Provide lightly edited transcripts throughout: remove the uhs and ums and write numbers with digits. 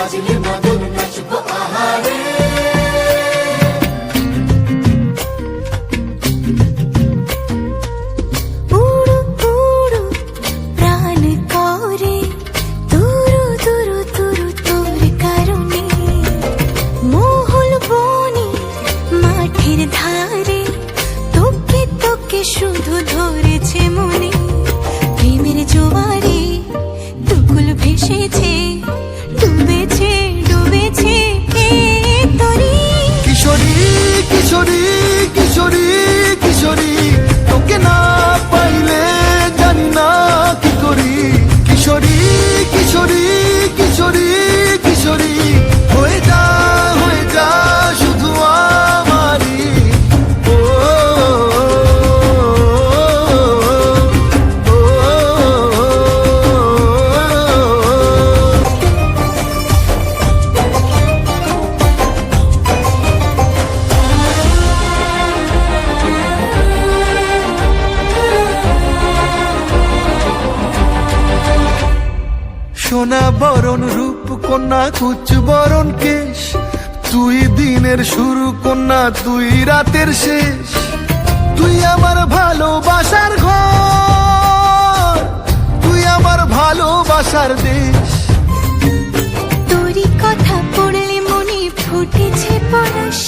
বাজলে মদন নাচবো আহারে। উড়ু উড়ু প্রাণ করে তুরু তুরু তুরু তোর কারণে, মহল বনে মাঠের ধারে তোকে তোকে শুধু ধরেছে মনে। প্রেমের জোয়ারে দুকুল ভেসেছে, ডুবেছে ডুবেছে এ তরি। কিশোরী কিশোরী কিশোরী কিশোরী, তোকে না পাইলে জানি না কি করি। কিশোরী কিশোরী কিশোরী কিশোরী, হয়ে যা শুধু আমারই। ও সোনা বরণ রূপ কন্যা কুচ বরণ কেশ, তুই দিনের শুরু কন্যা তুই রাতের শেষ। তুই আমার ভালোবাসার ঘর, তুই আমার ভালোবাসার দেশ। তোরই কথা পড়লে মনে ফুটেছে পরশ,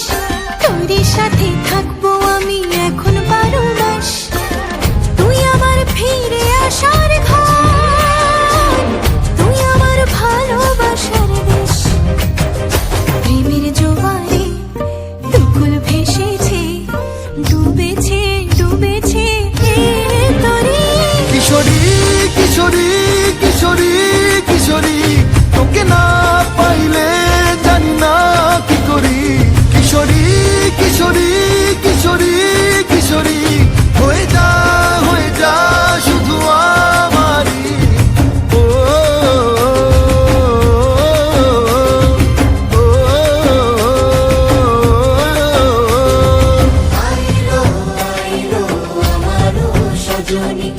তোরই সাথে থাকবো আমি এখন 12 মাস। তুই আমার ফিরে আসার ঘর, তুই আমার ভালোবাসার দেশ। প্রেমের জোয়ারে দুকুল ভেসেছে, ডুবেছে ডুবেছে এ তরি। কিশোরী কিশোরী কিশোরী কিশোরী, তোকে না পাইলে জানি না কি করি। কিশোরী কিশোরী কিশোরী কিশোরী, হয়ে যা শুধু আমারই। ও আইলো আইলো আমারও সজনী,